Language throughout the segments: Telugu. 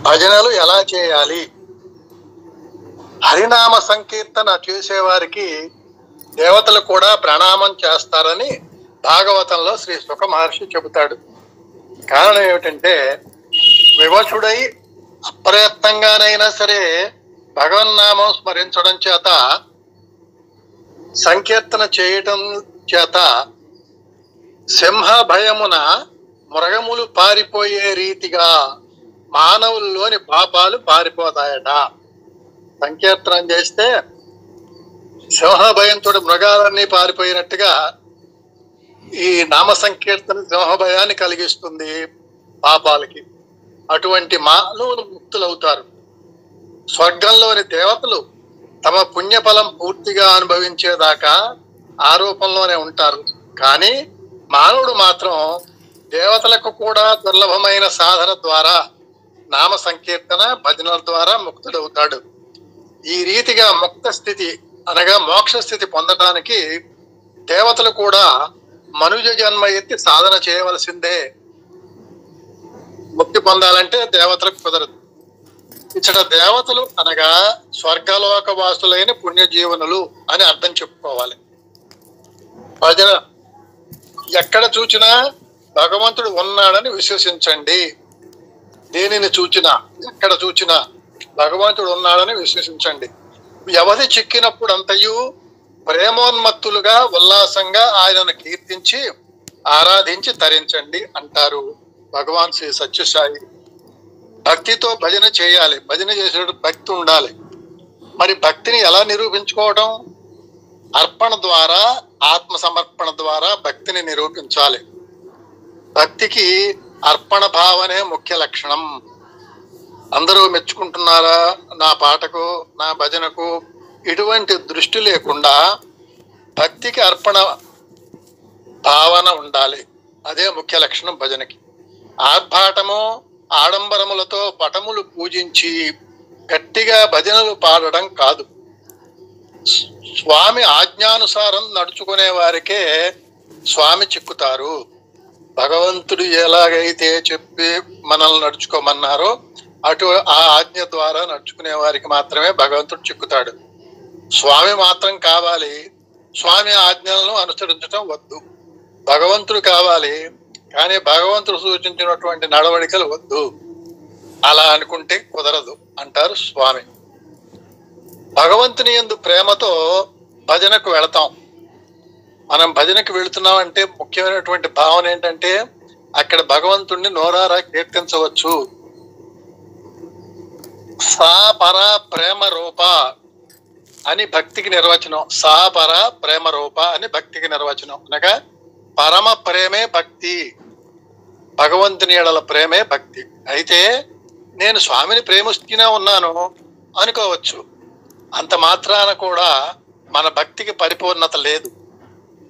భజనలు ఎలా చేయాలి? హరినామ సంకీర్తన చేసేవారికి దేవతలు కూడా ప్రణామం చేస్తారని భాగవతంలో శ్రీ సుఖ మహర్షి చెబుతాడు. కారణం ఏమిటంటే, వివశుడై అప్రయత్నంగానైనా సరే భగవన్నామం స్మరించడం చేత, సంకీర్తన చేయటం చేత సింహ భయమున మృగములు పారిపోయే రీతిగా మానవుల్లోని పాపాలు పారిపోతాయట. సంకీర్తనం చేస్తే సింహ భయంతో మృగాలన్నీ పారిపోయినట్టుగా ఈ నామ సంకీర్తన సింహ భయాన్ని కలిగిస్తుంది పాపాలకి. అటువంటి మానవులు ముక్తులవుతారు. స్వర్గంలోని దేవతలు తమ పుణ్యఫలం పూర్తిగా అనుభవించేదాకా ఆరోపంలోనే ఉంటారు. కానీ మానవుడు మాత్రం దేవతలకు కూడా దుర్లభమైన సాధన ద్వారా, నామ సంకీర్తన భజనల ద్వారా ముక్తుడవుతాడు. ఈ రీతిగా ముక్త స్థితి అనగా మోక్ష స్థితి పొందటానికి దేవతలు కూడా మనుజ జన్మ ఎత్తి సాధన చేయవలసిందే. ముక్తి పొందాలంటే దేవతలకు కుదరదు. ఇచ్చట దేవతలు అనగా స్వర్గలోక వాసులైన పుణ్యజీవనులు అని అర్థం చెప్పుకోవాలి. భజన ఎక్కడ చూచినా భగవంతుడు ఉన్నాడని విశ్వసించండి. దేనిని చూచినా, ఎక్కడ చూచినా భగవంతుడు ఉన్నాడని విశ్వసించండి. వ్యవధి చిక్కినప్పుడు అంతయు ప్రేమోన్మత్తులుగా ఉల్లాసంగా ఆయనను కీర్తించి ఆరాధించి తరించండి అంటారు భగవాన్ శ్రీ సత్యసాయి. భక్తితో భజన చేయాలి. భజన చేసేటప్పుడు భక్తి ఉండాలి. మరి భక్తిని ఎలా నిరూపించుకోవడం? అర్పణ ద్వారా, ఆత్మ సమర్పణ ద్వారా భక్తిని నిరూపించాలి. భక్తికి అర్పణ భావనే ముఖ్య లక్షణం. అందరూ మెచ్చుకుంటున్నారా నా పాటకు, నా భజనకు, ఇటువంటి దృష్టి లేకుండా భక్తికి అర్పణ భావన ఉండాలి. అదే ముఖ్య లక్షణం భజనకి. ఆర్భాటము ఆడంబరములతో పటములు పూజించి గట్టిగా భజనలు పాడడం కాదు. స్వామి ఆజ్ఞానుసారం నడుచుకునే వారికే స్వామి చిక్కుతారు. భగవంతుడు ఎలాగైతే చెప్పి మనల్ని నడుచుకోమన్నారో అటు ఆ ఆజ్ఞ ద్వారా నడుచుకునే వారికి మాత్రమే భగవంతుడు చిక్కుతాడు. స్వామి మాత్రం కావాలి, స్వామి ఆజ్ఞలను అనుసరించడం వద్దు. భగవంతుడు కావాలి, కానీ భగవంతుడు సూచించినటువంటి నడవడికలు వద్దు. అలా అనుకుంటే కుదరదు అంటారు స్వామి. భగవంతుని యందు ప్రేమతో భజనకు వెళతాం. మనం భజనకు వెళుతున్నాం అంటే ముఖ్యమైనటువంటి భావన ఏంటంటే, అక్కడ భగవంతుణ్ణి నోరారా కీర్తించవచ్చు. సా పర ప్రేమ రూప అని భక్తికి నిర్వచనం. సా పర ప్రేమ రూప అని భక్తికి నిర్వచనం. అనగా పరమ ప్రేమే భక్తి, భగవంతుని ఎడల ప్రేమే భక్తి. అయితే నేను స్వామిని ప్రేమిస్తూనే ఉన్నాను అనుకోవచ్చు. అంత మాత్రాన కూడా మన భక్తికి పరిపూర్ణత లేదు.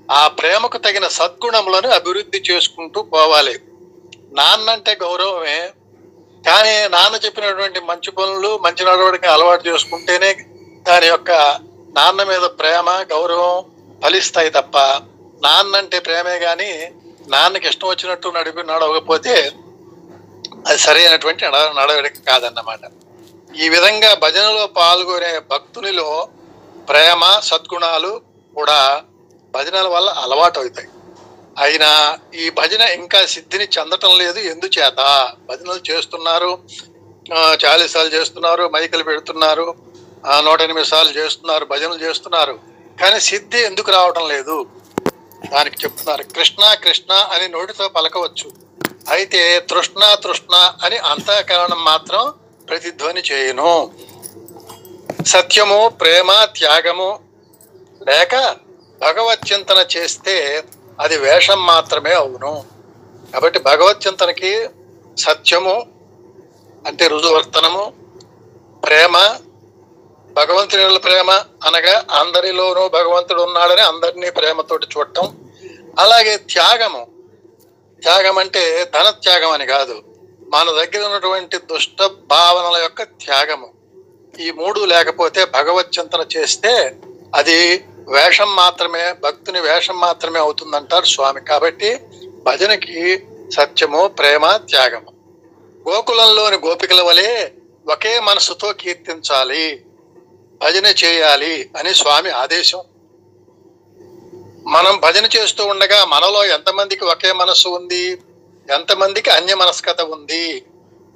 ఆ ప్రేమకు తగిన సద్గుణములను అభివృద్ధి చేసుకుంటూ పోవాలి. నాన్నంటే గౌరవమే, కానీ నాన్న చెప్పినటువంటి మంచి పనులు, మంచి నడవడికి అలవాటు చేసుకుంటేనే దాని యొక్క నాన్న మీద ప్రేమ, గౌరవం ఫలిస్తాయి తప్ప, నాన్నంటే ప్రేమే కానీ నాన్నకి ఇష్టం వచ్చినట్టు నడవకపోతే అది సరైనటువంటి నడవడిక కాదన్నమాట. ఈ విధంగా భజనలో పాల్గొనే భక్తునిలో ప్రేమ, సద్గుణాలు కూడా భజనల వల్ల అలవాటు అవుతాయి. అయినా ఈ భజన ఇంకా సిద్ధిని చెందటం లేదు. ఎందుచేత? భజనలు చేస్తున్నారు, 40 సార్లు చేస్తున్నారు, మైకులు పెడుతున్నారు, 108 సార్లు చేస్తున్నారు, భజనలు చేస్తున్నారు, కానీ సిద్ధి ఎందుకు రావటం లేదు? దానికి చెప్తున్నారు, కృష్ణ కృష్ణ అని నోటితో పలకవచ్చు, అయితే తృష్ణ తృష్ణ అని అంతఃకరణం మాత్రం ప్రతిధ్వని చేయును. సత్యము, ప్రేమ, త్యాగము లేక భగవత్ చింతన చేస్తే అది వేషం మాత్రమే అవును. కాబట్టి భగవత్ చింతనకి సత్యము అంటే రుజువర్తనము, ప్రేమ, భగవంతుని ప్రేమ అనగా అందరిలోనూ భగవంతుడు ఉన్నాడని అందరినీ ప్రేమతోటి చూడటం, అలాగే త్యాగము. త్యాగం అంటే ధన త్యాగం అని కాదు, మన దగ్గర ఉన్నటువంటి దుష్ట భావనల యొక్క త్యాగము. ఈ 3 లేకపోతే భగవత్ చింతన చేస్తే అది వేషం మాత్రమే, భక్తుని వేషం మాత్రమే అవుతుందంటారు స్వామి. కాబట్టి భజనకి సత్యము, ప్రేమ, త్యాగము గోకులంలోని గోపికల వలె ఒకే మనసుతో కీర్తించాలి, భజన చేయాలి అని స్వామి ఆదేశం. మనం భజన చేస్తూ ఉండగా మనలో ఎంతమందికి ఒకే మనస్సు ఉంది, ఎంతమందికి అన్య మనస్కత ఉంది,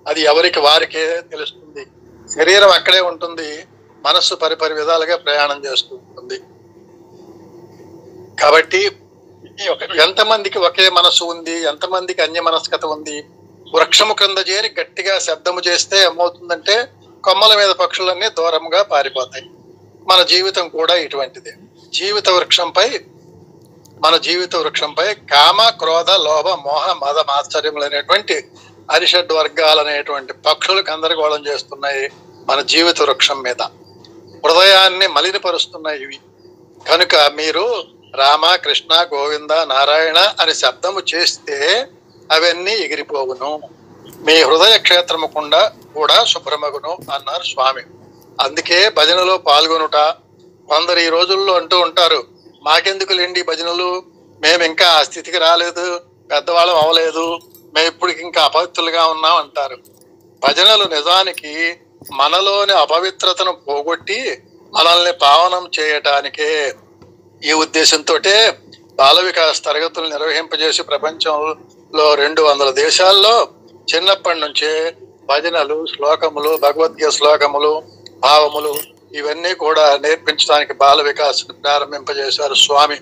అది ఎవరికి వారికే తెలుస్తుంది. శరీరం అక్కడే ఉంటుంది, మనస్సు పరిపరి విధాలుగా ప్రయాణం చేస్తూ ఉంటుంది. కాబట్టి ఎంతమందికి ఒకే మనస్సు ఉంది, ఎంతమందికి అన్య మనస్కత ఉంది. వృక్షము క్రింద చేరి గట్టిగా శబ్దము చేస్తే ఏమవుతుందంటే కొమ్మల మీద పక్షులన్నీ దూరంగా పారిపోతాయి. మన జీవితం కూడా ఇటువంటిదే. మన జీవిత వృక్షంపై కామ, క్రోధ, లోభ, మోహ, మద, మాత్సర్యములు అనేటువంటి అరిషడ్ వర్గాలు అనేటువంటి పక్షులు గందరగోళం చేస్తున్నాయి మన జీవిత వృక్షం మీద. హృదయాన్ని మలినపరుస్తున్నాయి ఇవి. కనుక మీరు రామ, కృష్ణ, గోవింద, నారాయణ అని శబ్దము చేస్తే అవన్నీ ఎగిరిపోవును, మీ హృదయ క్షేత్రము కూడా శుభ్రమగును అన్నారు స్వామి. అందుకే భజనలో పాల్గొనుట. కొందరు ఈ రోజుల్లో అంటూ ఉంటారు, మాకెందుకు లేండి భజనలు, మేము ఇంకా ఆ స్థితికి రాలేదు, పెద్దవాళ్ళం అవ్వలేదు, మేము ఇప్పటికి ఇంకా అపవిత్రులుగా ఉన్నాం అంటారు. భజనలు నిజానికి మనలోని అపవిత్రతను పోగొట్టి మనల్ని పావనం చేయటానికే. ఈ ఉద్దేశంతో బాల వికాస్ తరగతులు నిర్వహింపజేసి ప్రపంచంలో 200 దేశాల్లో చిన్నప్పటి నుంచే భజనలు, శ్లోకములు, భగవద్గీత శ్లోకములు, భావములు ఇవన్నీ కూడా నేర్పించడానికి బాల వికాస్ ప్రారంభింపజేశారు స్వామి.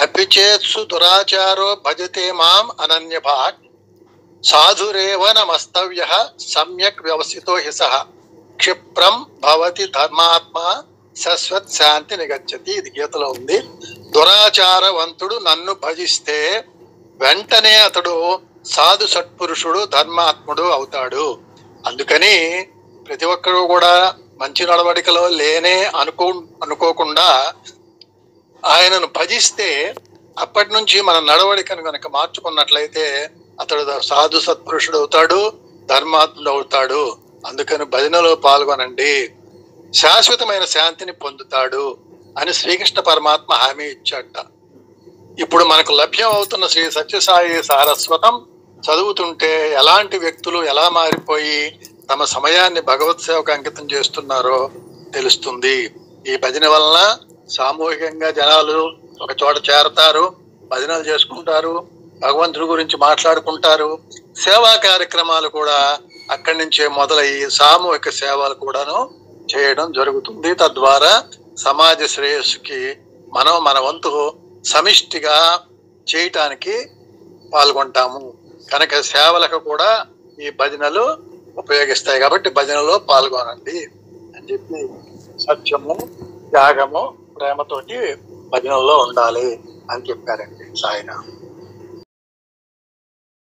అపిచేత్సు దురాచారో భజతే మాం అనన్య భాగ్ సాధురేవ నమస్తవ్య సమ్యక్ వ్యవసితో హిసః క్షిప్రం భవతి ధర్మాత్మ శాశ్వత్ శాంతి నిగచ్చతి. ఇది గీతలో ఉంది. దురాచారవంతుడు నన్ను భజిస్తే వెంటనే అతడు సాధు సత్పురుషుడు, ధర్మాత్ముడు అవుతాడు. అందుకని ప్రతి ఒక్కరూ కూడా మంచి నడవడికలో లేనే అనుకోకుండా ఆయనను భజిస్తే అప్పటి నుంచి మన నడవడికను కనుక మార్చుకున్నట్లయితే అతడు సాధు సత్పురుషుడు అవుతాడు, ధర్మాత్ముడు అవుతాడు. అందుకని భజనలో పాల్గొనండి, శాశ్వతమైన శాంతిని పొందుతాడు అని శ్రీకృష్ణ పరమాత్మ హామీ ఇచ్చాట. ఇప్పుడు మనకు లభ్యం అవుతున్న శ్రీ సత్యసాయి సారస్వతం చదువుతుంటే ఎలాంటి వ్యక్తులు ఎలా మారిపోయి తమ సమయాన్ని భగవత్ సేవకు అంకితం చేస్తున్నారో తెలుస్తుంది. ఈ భజన వలన సామూహికంగా జనాలు ఒక చోట చేరతారు, భజనలు చేసుకుంటారు, భగవంతుడి గురించి మాట్లాడుకుంటారు. సేవా కార్యక్రమాలు కూడా అక్కడి నుంచే మొదలయ్యి సామూహిక సేవలు కూడాను చేయడం జరుగుతుంది. తద్వారా సమాజ శ్రేయస్సుకి మనం మన వంతు సమిష్టిగా చేయటానికి పాల్గొంటాము. కనుక సేవలకు కూడా ఈ భజనలు ఉపయోగిస్తాయి. కాబట్టి భజనలో పాల్గొనండి అని చెప్పి సత్యము, త్యాగము, ప్రేమతోటి భజనలో ఉండాలి అని చెప్పారండి సాయినాథ్.